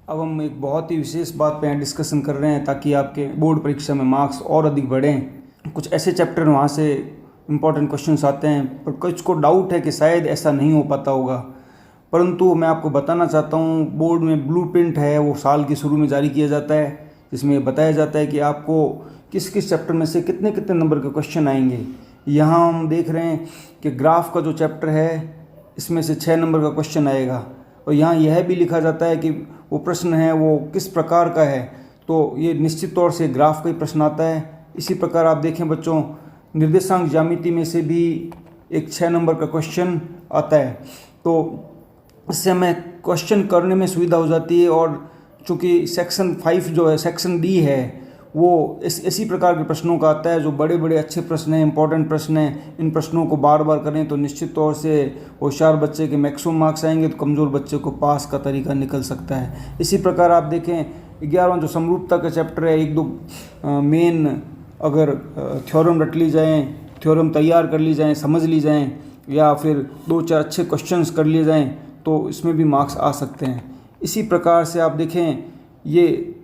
अब हम एक बहुत ही विशेष बात पे डिस्कशन कर रहे हैं ताकि आपके बोर्ड परीक्षा में मार्क्स और अधिक बढ़ें। कुछ ऐसे चैप्टर वहाँ से इम्पॉर्टेंट क्वेश्चंस आते हैं, पर कुछ को डाउट है कि शायद ऐसा नहीं हो पाता होगा। परंतु मैं आपको बताना चाहता हूँ, बोर्ड में ब्लूप्रिंट है, वो साल के शुरू में जारी किया जाता है, जिसमें बताया जाता है कि आपको किस किस चैप्टर में से कितने कितने नंबर के क्वेश्चन आएंगे। यहाँ हम देख रहे हैं कि ग्राफ का जो चैप्टर है, इसमें से 6 नंबर का क्वेश्चन आएगा, और यहाँ यह भी लिखा जाता है कि वो प्रश्न है वो किस प्रकार का है, तो ये निश्चित तौर से ग्राफ का ही प्रश्न आता है। इसी प्रकार आप देखें बच्चों, निर्देशांक ज्यामिति में से भी एक 6 नंबर का क्वेश्चन आता है, तो इससे हमें क्वेश्चन करने में सुविधा हो जाती है। और चूँकि सेक्शन 5 जो है, सेक्शन डी है, वो इसी प्रकार के प्रश्नों का आता है, जो बड़े बड़े अच्छे प्रश्न हैं, इंपॉर्टेंट प्रश्न हैं। इन प्रश्नों को बार बार करें तो निश्चित तौर से होशियार बच्चे के मैक्सिमम मार्क्स आएंगे, तो कमज़ोर बच्चे को पास का तरीका निकल सकता है। इसी प्रकार आप देखें 11वां जो समरूपता का चैप्टर है, एक दो मेन अगर थ्योरम रट ली जाएँ, थ्योरम तैयार कर ली जाएँ, समझ ली जाएँ, या फिर 2-4 अच्छे क्वेश्चंस कर लिए जाएँ, तो इसमें भी मार्क्स आ सकते हैं। इसी प्रकार से आप देखें, ये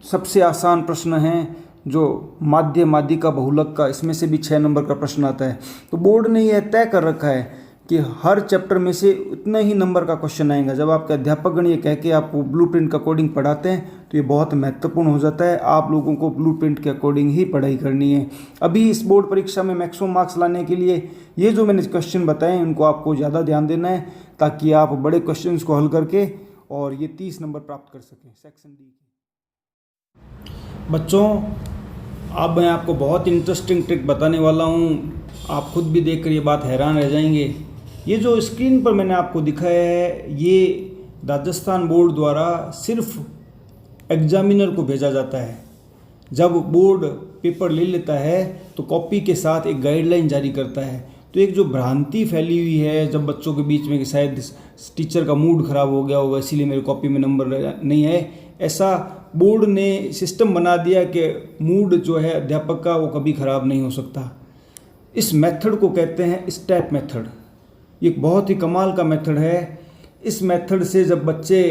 सबसे आसान प्रश्न हैं जो माध्य माध्यिका बहुलक का, इसमें से भी 6 नंबर का प्रश्न आता है। तो बोर्ड ने यह तय कर रखा है कि हर चैप्टर में से उतने ही नंबर का क्वेश्चन आएगा। जब आपके अध्यापकगण ये कह के आपको ब्लूप्रिंट का कोडिंग पढ़ाते हैं, तो ये बहुत महत्वपूर्ण हो जाता है। आप लोगों को ब्लूप्रिंट के अकॉर्डिंग ही पढ़ाई करनी है। अभी इस बोर्ड परीक्षा में मैक्सिमम मार्क्स लाने के लिए ये जो मैंने क्वेश्चन बताए, उनको आपको ज़्यादा ध्यान देना है, ताकि आप बड़े क्वेश्चन को हल करके और ये 30 नंबर प्राप्त कर सकें सेक्शन डी। बच्चों, अब मैं आपको बहुत इंटरेस्टिंग ट्रिक बताने वाला हूँ। आप खुद भी देखकर ये बात हैरान रह जाएंगे। ये जो स्क्रीन पर मैंने आपको दिखाया है, ये राजस्थान बोर्ड द्वारा सिर्फ एग्जामिनर को भेजा जाता है। जब बोर्ड पेपर ले लेता है तो कॉपी के साथ एक गाइडलाइन जारी करता है। तो एक जो भ्रांति फैली हुई है जब बच्चों के बीच में कि शायद टीचर का मूड ख़राब हो गया होगा, इसीलिए मेरी कॉपी में नंबर नहीं है, ऐसा बोर्ड ने सिस्टम बना दिया कि मूड जो है अध्यापक का वो कभी ख़राब नहीं हो सकता। इस मेथड को कहते हैं स्टेप मेथड। ये बहुत ही कमाल का मेथड है। इस मेथड से जब बच्चे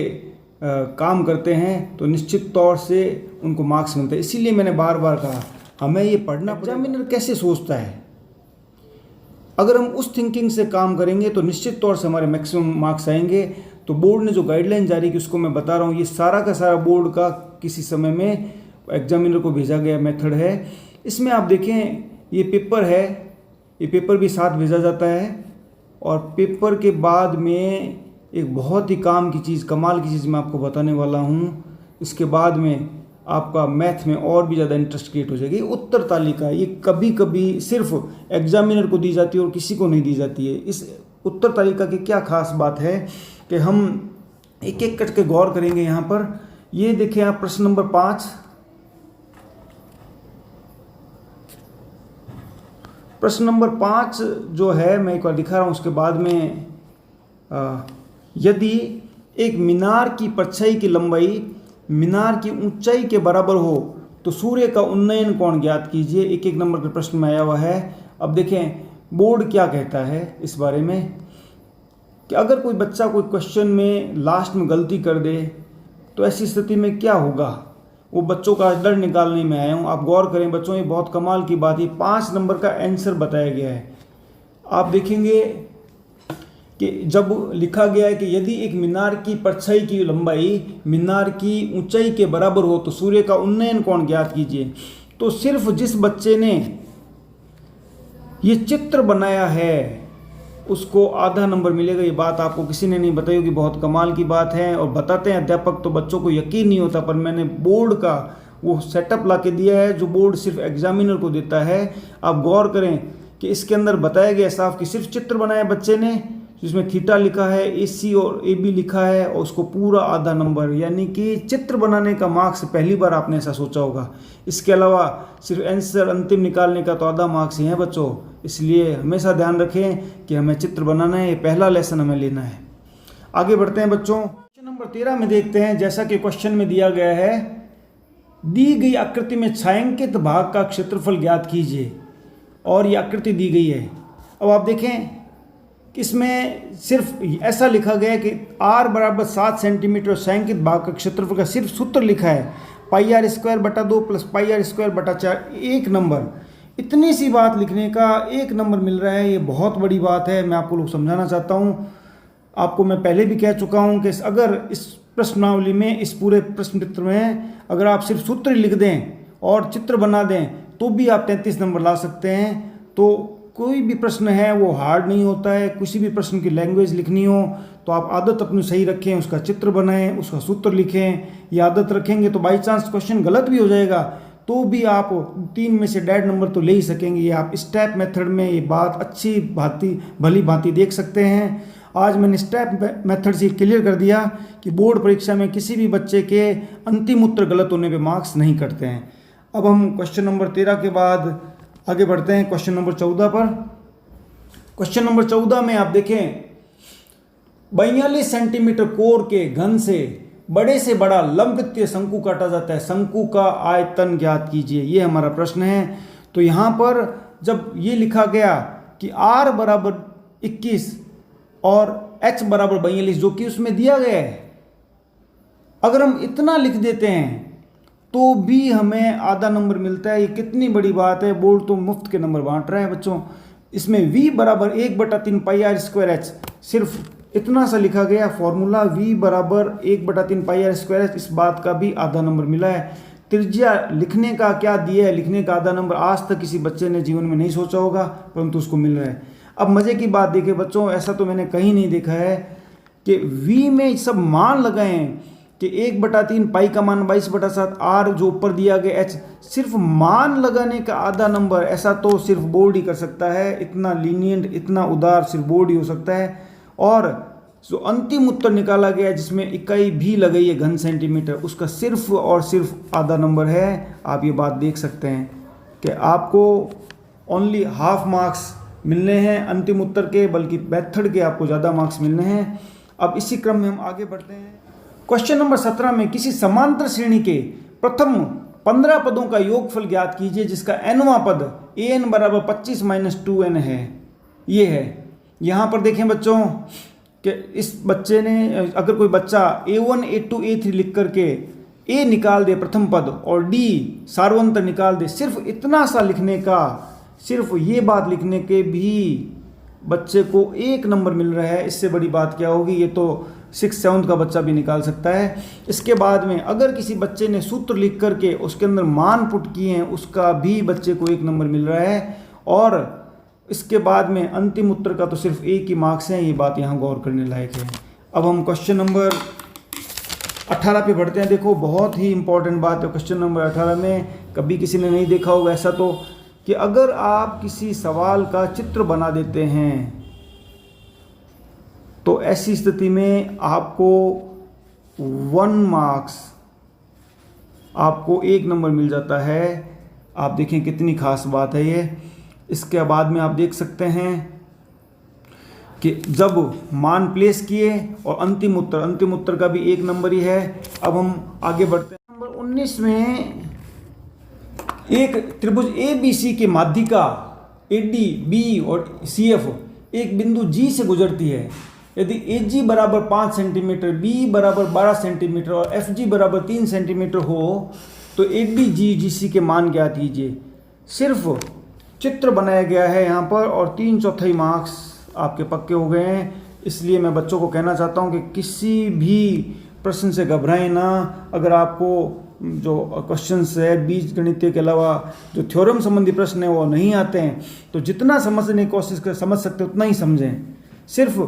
काम करते हैं तो निश्चित तौर से उनको मार्क्स मिलते हैं। इसीलिए मैंने बार बार कहा, हमें ये पढ़ना। एग्जामिनर कैसे सोचता है, अगर हम उस थिंकिंग से काम करेंगे तो निश्चित तौर से हमारे मैक्सिमम मार्क्स आएंगे। तो बोर्ड ने जो गाइडलाइन जारी की उसको मैं बता रहा हूँ। ये सारा का सारा बोर्ड का किसी समय में एग्जामिनर को भेजा गया मेथड है। इसमें आप देखें, ये पेपर है, ये पेपर भी साथ भेजा जाता है, और पेपर के बाद में एक बहुत ही काम की चीज़, कमाल की चीज़ मैं आपको बताने वाला हूँ। इसके बाद में आपका मैथ में और भी ज़्यादा इंटरेस्ट क्रिएट हो जाएगी। उत्तर तालिका ये कभी कभी सिर्फ एग्जामिनर को दी जाती है और किसी को नहीं दी जाती है। इस उत्तर तालिका की क्या खास बात है कि हम एक एक करके गौर करेंगे। यहाँ पर ये देखें आप, प्रश्न नंबर 5, प्रश्न नंबर 5 जो है मैं एक बार दिखा रहा हूँ। उसके बाद में यदि एक मीनार की परछाई की लंबाई मीनार की ऊंचाई के बराबर हो तो सूर्य का उन्नयन कोण ज्ञात कीजिए। एक एक नंबर के प्रश्न में आया हुआ है। अब देखें बोर्ड क्या कहता है इस बारे में, कि अगर कोई बच्चा कोई क्वेश्चन में लास्ट में गलती कर दे तो ऐसी स्थिति में क्या होगा, वो बच्चों का डर निकालने में आया हूँ। आप गौर करें बच्चों, ये बहुत कमाल की बात है। 5 नंबर का आंसर बताया गया है। आप देखेंगे कि जब लिखा गया है कि यदि एक मीनार की परछाई की लंबाई मीनार की ऊंचाई के बराबर हो तो सूर्य का उन्नयन कोण ज्ञात कीजिए, तो सिर्फ जिस बच्चे ने ये चित्र बनाया है उसको आधा नंबर मिलेगा। ये बात आपको किसी ने नहीं बताई होगी, बहुत कमाल की बात है। और बताते हैं अध्यापक तो बच्चों को यकीन नहीं होता, पर मैंने बोर्ड का वो सेटअप ला के दिया है जो बोर्ड सिर्फ एग्जामिनर को देता है। आप गौर करें कि इसके अंदर बताया गया साफ कि सिर्फ चित्र बनाया बच्चे ने, जिसमें थीटा लिखा है, AC और AB लिखा है, और उसको पूरा आधा नंबर, यानी कि चित्र बनाने का मार्क्स पहली बार आपने ऐसा सोचा होगा। इसके अलावा सिर्फ आंसर अंतिम निकालने का तो आधा मार्क्स ही है बच्चों। इसलिए हमेशा ध्यान रखें कि हमें चित्र बनाना है, ये पहला लेसन हमें लेना है। आगे बढ़ते हैं बच्चों, क्वेश्चन नंबर 13 में देखते हैं। जैसा कि क्वेश्चन में दिया गया है, दी गई आकृति में छायांकित भाग का क्षेत्रफल ज्ञात कीजिए, और ये आकृति दी गई है। अब आप देखें इसमें सिर्फ ऐसा लिखा गया है कि r बराबर 7 सेंटीमीटर छायांकित भाग का क्षेत्रफल का सिर्फ सूत्र लिखा है पाई आर स्क्वायर बटा 2 प्लस पाई आर स्क्वायर बटा 4, एक नंबर। इतनी सी बात लिखने का 1 नंबर मिल रहा है, ये बहुत बड़ी बात है। मैं आपको लोग समझाना चाहता हूँ। आपको मैं पहले भी कह चुका हूँ कि अगर इस प्रश्नावली में, इस पूरे प्रश्न पत्र में अगर आप सिर्फ सूत्र लिख दें और चित्र बना दें तो भी आप 33 नंबर ला सकते हैं। तो कोई भी प्रश्न है वो हार्ड नहीं होता है। किसी भी प्रश्न की लैंग्वेज लिखनी हो तो आप आदत अपनी सही रखें, उसका चित्र बनाएं, उसका सूत्र लिखें। ये आदत रखेंगे तो बाई चांस क्वेश्चन गलत भी हो जाएगा तो भी आप 3 में से 1.5 नंबर तो ले ही सकेंगे। ये आप स्टेप मेथड में ये बात अच्छी भली भांति देख सकते हैं। आज मैंने स्टेप मेथड से क्लियर कर दिया कि बोर्ड परीक्षा में किसी भी बच्चे के अंतिम उत्तर गलत होने पे मार्क्स नहीं कटते हैं। अब हम क्वेश्चन नंबर 13 के बाद आगे बढ़ते हैं क्वेश्चन नंबर 14 पर। क्वेश्चन नंबर 14 में आप देखें, 42 सेंटीमीटर कोर के घन से बड़े से बड़ा लंबवृत्तीय शंकु काटा जाता है, शंकु का आयतन ज्ञात कीजिए। ये हमारा प्रश्न है। तो यहाँ पर जब ये लिखा गया कि r बराबर 21 और h बराबर 42 जो कि उसमें दिया गया है, अगर हम इतना लिख देते हैं तो भी हमें आधा नंबर मिलता है। ये कितनी बड़ी बात है। बोर्ड तो मुफ्त के नंबर बांट रहा है बच्चों। इसमें v बराबर 1/3 पाई आर स्क्वायर एच, सिर्फ इतना सा लिखा गया फॉर्मूला, v बराबर 1/3 पाई आर स्क्वायर एच, इस बात का भी आधा नंबर मिला है। त्रिज्या लिखने का क्या दिया है, लिखने का आधा नंबर आज तक किसी बच्चे ने जीवन में नहीं सोचा होगा, परंतु उसको मिल रहा है। अब मज़े की बात देखिए बच्चों, ऐसा तो मैंने कहीं नहीं देखा है कि v में सब मान लगाए कि 1/3 पाई का मान 22/7, r जो ऊपर दिया गया h, सिर्फ मान लगाने का आधा नंबर, ऐसा तो सिर्फ बोर्ड ही कर सकता है। इतना लीनियंट, इतना उदार सिर्फ बोर्ड ही हो सकता है। और जो अंतिम उत्तर निकाला गया जिसमें इकाई भी लगाई है घन सेंटीमीटर, उसका सिर्फ और सिर्फ आधा नंबर है। आप ये बात देख सकते हैं कि आपको ओनली हाफ मार्क्स मिलने हैं अंतिम उत्तर के, बल्कि मेथड के आपको ज़्यादा मार्क्स मिलने हैं। अब इसी क्रम में हम आगे बढ़ते हैं। क्वेश्चन नंबर 17 में किसी समांतर श्रेणी के प्रथम 15 पदों का योगफल ज्ञात कीजिए जिसका nवां पद an बराबर 25 - 2n है। ये है। यहाँ पर देखें बच्चों कि इस बच्चे ने, अगर कोई बच्चा a1 a2 a3 लिख करके a निकाल दे प्रथम पद और d सार्वंतर निकाल दे, सिर्फ इतना सा लिखने का, सिर्फ ये बात लिखने के भी बच्चे को 1 नंबर मिल रहा है। इससे बड़ी बात क्या होगी। ये तो 6th-7th का बच्चा भी निकाल सकता है। इसके बाद में अगर किसी बच्चे ने सूत्र लिख करके उसके अंदर मान पुट किए हैं, उसका भी बच्चे को 1 नंबर मिल रहा है। और इसके बाद में अंतिम उत्तर का तो सिर्फ 1 ही मार्क्स है। ये बात यहाँ गौर करने लायक है। अब हम क्वेश्चन नंबर 18 पे बढ़ते हैं। देखो बहुत ही इंपॉर्टेंट बात है क्वेश्चन नंबर 18 में, कभी किसी ने नहीं देखा होगा ऐसा, तो कि अगर आप किसी सवाल का चित्र बना देते हैं तो ऐसी स्थिति में आपको 1 मार्क्स, आपको 1 नंबर मिल जाता है। आप देखें कितनी खास बात है ये। इसके बाद में आप देख सकते हैं कि जब मान प्लेस किए और अंतिम उत्तर का भी 1 नंबर ही है। अब हम आगे बढ़ते हैं। नंबर 19 में एक त्रिभुज ABC की माध्यिका AD, B और CF एक बिंदु G से गुजरती है। यदि AG बराबर 5 सेंटीमीटर, B बराबर 12 सेंटीमीटर और FG बराबर 3 सेंटीमीटर हो तो ADGGC के मान ज्ञात कीजिए। सिर्फ चित्र बनाया गया है यहाँ पर और 3/4 मार्क्स आपके पक्के हो गए हैं। इसलिए मैं बच्चों को कहना चाहता हूँ कि किसी भी प्रश्न से घबराएं ना। अगर आपको जो क्वेश्चंस है बीज गणितीय के अलावा जो थ्योरम संबंधी प्रश्न है वो नहीं आते हैं तो जितना समझने की कोशिश कर समझ सकते उतना ही समझें। सिर्फ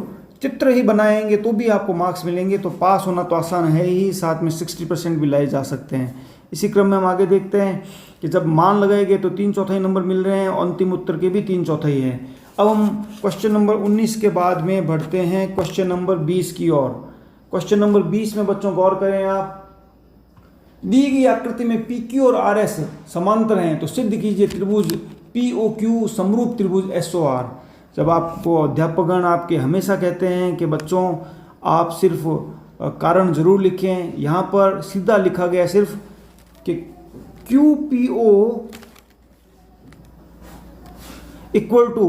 चित्र ही बनाएंगे तो भी आपको मार्क्स मिलेंगे। तो पास होना तो आसान है ही, साथ में 60% भी लाए जा सकते हैं। इसी क्रम में हम आगे देखते हैं कि जब मान लगाए गए तो 3/4 नंबर मिल रहे हैं और अंतिम उत्तर के भी 3/4 है। अब हम क्वेश्चन नंबर 19 के बाद में बढ़ते हैं क्वेश्चन नंबर 20 की ओर। क्वेश्चन नंबर 20 में बच्चों गौर करें आप, दी गई आकृति में PQ और RS समांतर हैं तो सिद्ध कीजिए त्रिभुज POQ समरूप त्रिभुज SOR। जब आपको अध्यापकगण आपके हमेशा कहते हैं कि बच्चों आप सिर्फ कारण जरूर लिखें, यहाँ पर सीधा लिखा गया सिर्फ कि QPO इक्वल टू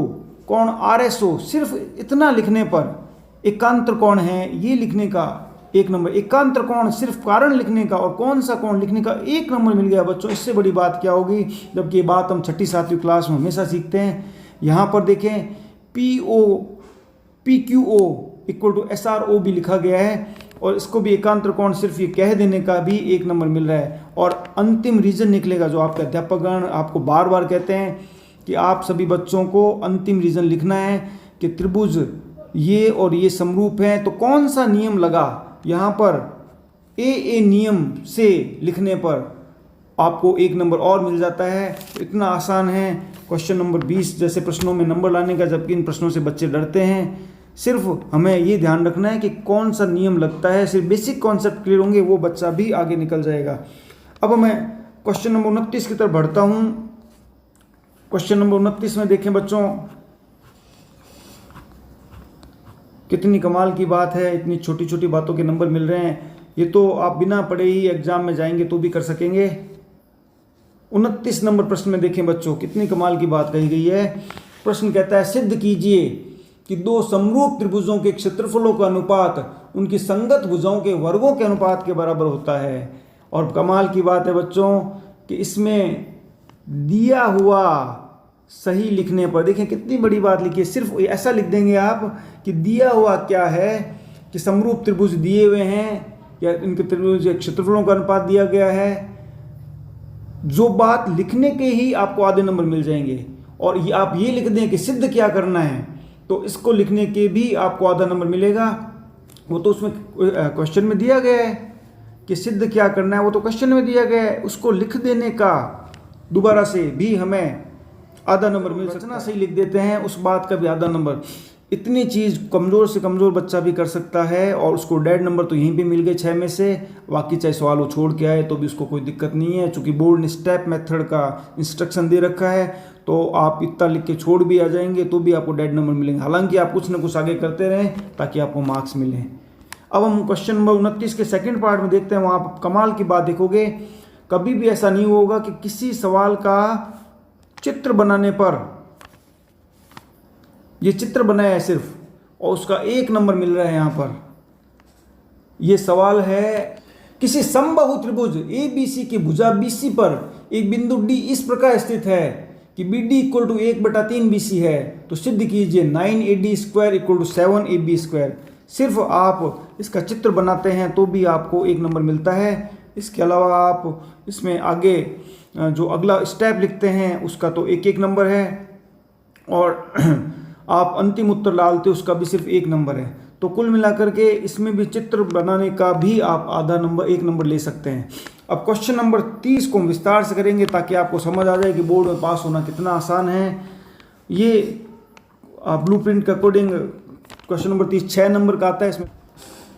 कोण RSO, सिर्फ इतना लिखने पर एकांतर कोण है ये लिखने का 1 नंबर, एकांतर कोण सिर्फ कारण लिखने का और कौन सा कोण लिखने का 1 नंबर मिल गया बच्चों। इससे बड़ी बात क्या होगी, जबकि ये बात हम 6ठी 7वीं क्लास में हमेशा सीखते हैं। यहाँ पर देखें PQO इक्वल टू SRO भी लिखा गया है और इसको भी एकांतर कोण सिर्फ ये कह देने का भी 1 नंबर मिल रहा है। और अंतिम रीजन निकलेगा जो आपके अध्यापकगण आपको बार बार कहते हैं कि आप सभी बच्चों को अंतिम रीजन लिखना है कि त्रिभुज ये और ये समरूप हैं, तो कौन सा नियम लगा यहाँ पर ए नियम से लिखने पर आपको 1 नंबर और मिल जाता है। इतना आसान है क्वेश्चन नंबर 20 जैसे प्रश्नों में नंबर लाने का, जबकि इन प्रश्नों से बच्चे डरते हैं। सिर्फ हमें ये ध्यान रखना है कि कौन सा नियम लगता है, सिर्फ बेसिक कॉन्सेप्ट क्लियर होंगे वो बच्चा भी आगे निकल जाएगा। अब मैं क्वेश्चन नंबर 29 की तरफ बढ़ता हूँ। क्वेश्चन नंबर 29 में देखें बच्चों, कितनी कमाल की बात है, इतनी छोटी छोटी बातों के नंबर मिल रहे हैं। ये तो आप बिना पढ़े ही एग्जाम में जाएंगे तो भी कर सकेंगे। 29 नंबर प्रश्न में देखें बच्चों, कितनी कमाल की बात कही गई है। प्रश्न कहता है सिद्ध कीजिए कि 2 समरूप त्रिभुजों के क्षेत्रफलों का अनुपात उनकी संगत भुजाओं के वर्गों के अनुपात के बराबर होता है। और कमाल की बात है बच्चों कि इसमें दिया हुआ सही लिखने पर देखें कितनी बड़ी बात लिखी है। सिर्फ ऐसा लिख देंगे आप कि दिया हुआ क्या है कि समरूप त्रिभुज दिए हुए हैं या इनके त्रिभुज क्षेत्रफलों का अनुपात दिया गया है, जो बात लिखने के ही आपको आधे नंबर मिल जाएंगे। और ये आप ये लिख दें कि सिद्ध क्या करना है, तो इसको लिखने के भी आपको आधा नंबर मिलेगा। वो तो उसमें क्वेश्चन में दिया गया है कि सिद्ध क्या करना है, वो तो क्वेश्चन में दिया गया है। उसको लिख देने का दोबारा से भी हमें आधा नंबर मिल सकता है। सही लिख देते हैं उस बात का भी आधा नंबर। इतनी चीज़ कमज़ोर से कमज़ोर बच्चा भी कर सकता है और उसको डेढ़ नंबर तो यहीं पे मिल गए 6 में से। बाकी चाहे सवाल वो छोड़ के आए तो भी उसको कोई दिक्कत नहीं है, चूँकि बोर्ड ने स्टेप मेथड का इंस्ट्रक्शन दे रखा है। तो आप इतना लिख के छोड़ भी आ जाएंगे तो भी आपको डेढ़ नंबर मिलेंगे। हालांकि आप कुछ ना कुछ आगे करते रहें ताकि आपको मार्क्स मिलें। अब हम क्वेश्चन नंबर 29 के सेकेंड पार्ट में देखते हैं। वहाँ आप कमाल की बात देखोगे, कभी भी ऐसा नहीं होगा कि किसी सवाल का चित्र बनाने पर, ये चित्र बनाया है सिर्फ और उसका 1 नंबर मिल रहा है। यहाँ पर ये सवाल है, किसी समबाहु त्रिभुज ABC की भुजा BC पर एक बिंदु D इस प्रकार स्थित है कि BD इक्वल टू 1/3 BC है, तो सिद्ध कीजिए 9AD square equal to 7AB square. सिर्फ आप इसका चित्र बनाते हैं तो भी आपको 1 नंबर मिलता है। इसके अलावा आप इसमें आगे जो अगला स्टेप लिखते हैं उसका तो 1-1 नंबर है और आप अंतिम उत्तर डालते हो उसका भी सिर्फ 1 नंबर है। तो कुल मिलाकर के इसमें भी चित्र बनाने का भी आप आधा नंबर 1 नंबर ले सकते हैं। अब क्वेश्चन नंबर 30 को हम विस्तार से करेंगे ताकि आपको समझ आ जाए कि बोर्ड में पास होना कितना आसान है। ये ब्लूप्रिंट के अकॉर्डिंग क्वेश्चन नंबर 30 6 नंबर का आता है। इसमें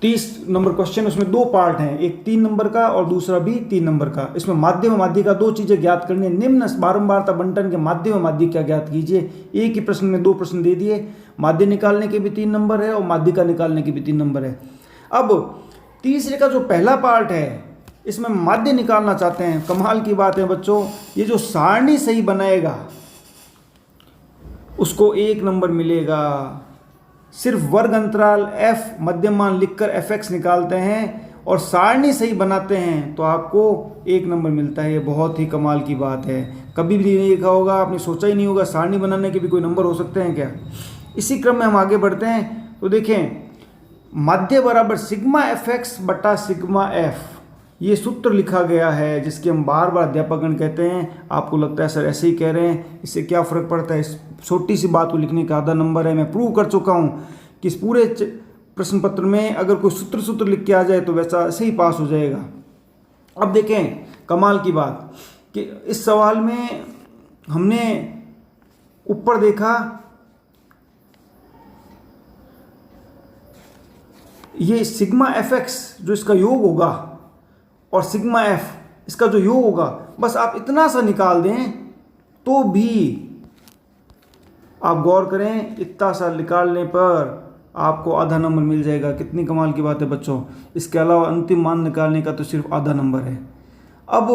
30 नंबर क्वेश्चन, उसमें 2 पार्ट हैं, एक 3 नंबर का और दूसरा भी 3 नंबर का। इसमें माध्य व माध्यिका 2 चीज़ें ज्ञात करनी है। निम्न बारंबारता बंटन के माध्य व माध्यिका ज्ञात कीजिए। एक ही प्रश्न में 2 प्रश्न दे दिए, माध्य निकालने के भी 3 नंबर है और माध्यिका निकालने के भी 3 नंबर है। अब तीसरे का जो पहला पार्ट है इसमें माध्य निकालना चाहते हैं। कमाल की बात है बच्चों, ये जो सारणी सही बनाएगा उसको 1 नंबर मिलेगा। सिर्फ वर्ग अंतराल f मध्यम मान लिखकर fx निकालते हैं और सारणी सही बनाते हैं तो आपको 1 नंबर मिलता है। ये बहुत ही कमाल की बात है, कभी भी नहीं लिखा होगा, आपने सोचा ही नहीं होगा सारणी बनाने के भी कोई नंबर हो सकते हैं क्या। इसी क्रम में हम आगे बढ़ते हैं तो देखें, माध्य बराबर सिग्मा fx बटा सिग्मा f, ये सूत्र लिखा गया है जिसके हम बार बार अध्यापकगण कहते हैं। आपको लगता है सर ऐसे ही कह रहे हैं, इससे क्या फ़र्क पड़ता है। इस छोटी सी बात को लिखने का आधा नंबर है। मैं प्रूव कर चुका हूँ कि इस पूरे प्रश्न पत्र में अगर कोई सूत्र लिख के आ जाए तो वैसा ऐसे ही पास हो जाएगा। अब देखें कमाल की बात कि इस सवाल में हमने ऊपर देखा, ये सिग्मा fx जो इसका योग होगा और सिग्मा f इसका जो योग होगा, बस आप इतना सा निकाल दें तो भी, आप गौर करें, इतना सा निकालने पर आपको आधा नंबर मिल जाएगा। कितनी कमाल की बात है बच्चों। इसके अलावा अंतिम मान निकालने का तो सिर्फ आधा नंबर है। अब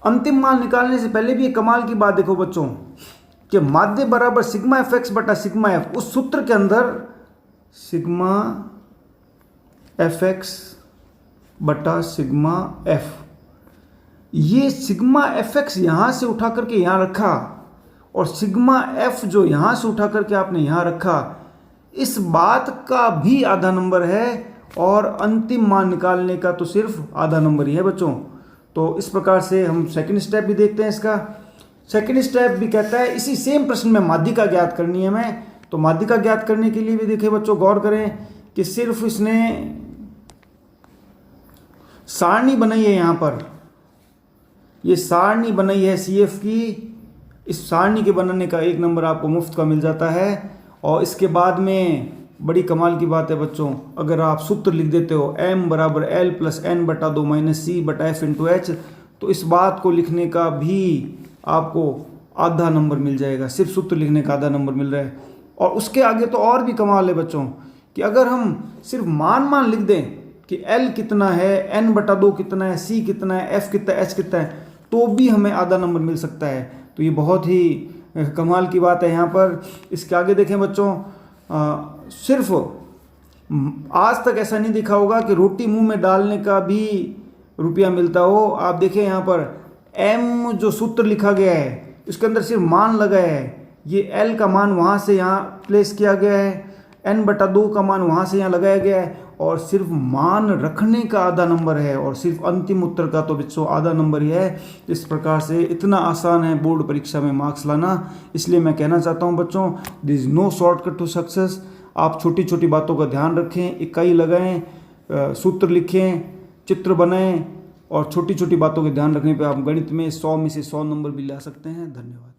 अंतिम मान निकालने से पहले भी एक कमाल की बात देखो बच्चों, कि माध्य बराबर सिग्मा एफ एक्स बटा सिग्मा एफ, उस सूत्र के अंदर सिग्मा एफ एक्स बटा सिग्मा एफ, ये सिग्मा एफ एक्स यहाँ से उठा करके यहाँ रखा और सिग्मा एफ जो यहाँ से उठा करके आपने यहाँ रखा, इस बात का भी आधा नंबर है और अंतिम मान निकालने का तो सिर्फ आधा नंबर ही है बच्चों। तो इस प्रकार से हम सेकंड स्टेप भी देखते हैं। इसका सेकंड स्टेप भी कहता है इसी सेम प्रश्न में माध्यिका ज्ञात करनी है हमें। तो माध्यिका ज्ञात करने के लिए भी देखिए बच्चों, गौर करें कि सिर्फ इसने सारणी बनाई है, यहाँ पर ये सारणी बनाई है CF की। इस सारणी के बनाने का 1 नंबर आपको मुफ्त का मिल जाता है। और इसके बाद में बड़ी कमाल की बात है बच्चों, अगर आप सूत्र लिख देते हो m बराबर l प्लस n बटा 2 माइनस c बटा f इंटू एच, तो इस बात को लिखने का भी आपको आधा नंबर मिल जाएगा। सिर्फ सूत्र लिखने का आधा नंबर मिल रहा है। और उसके आगे तो और भी कमाल है बच्चों कि अगर हम सिर्फ मान लिख दें कि l कितना है, n बटा 2 कितना है, c कितना है, f कितना है, h कितना है, तो भी हमें आधा नंबर मिल सकता है। तो ये बहुत ही कमाल की बात है यहाँ पर। इसके आगे देखें बच्चों, सिर्फ आज तक ऐसा नहीं दिखा होगा कि रोटी मुंह में डालने का भी रुपया मिलता हो। आप देखें यहाँ पर m जो सूत्र लिखा गया है इसके अंदर सिर्फ मान लगा है, ये l का मान वहाँ से यहाँ प्लेस किया गया है, n बटा 2 का मान वहाँ से यहाँ लगाया गया है और सिर्फ मान रखने का आधा नंबर है और सिर्फ अंतिम उत्तर का तो बच्चों आधा नंबर ही है। इस प्रकार से इतना आसान है बोर्ड परीक्षा में मार्क्स लाना। इसलिए मैं कहना चाहता हूँ बच्चों, this is no shortcut to success. आप छोटी छोटी बातों का ध्यान रखें, इकाई लगाएं, सूत्र लिखें, चित्र बनाएं और छोटी छोटी बातों के ध्यान रखने पे आप गणित में 100 में से 100 नंबर भी ला सकते हैं। धन्यवाद।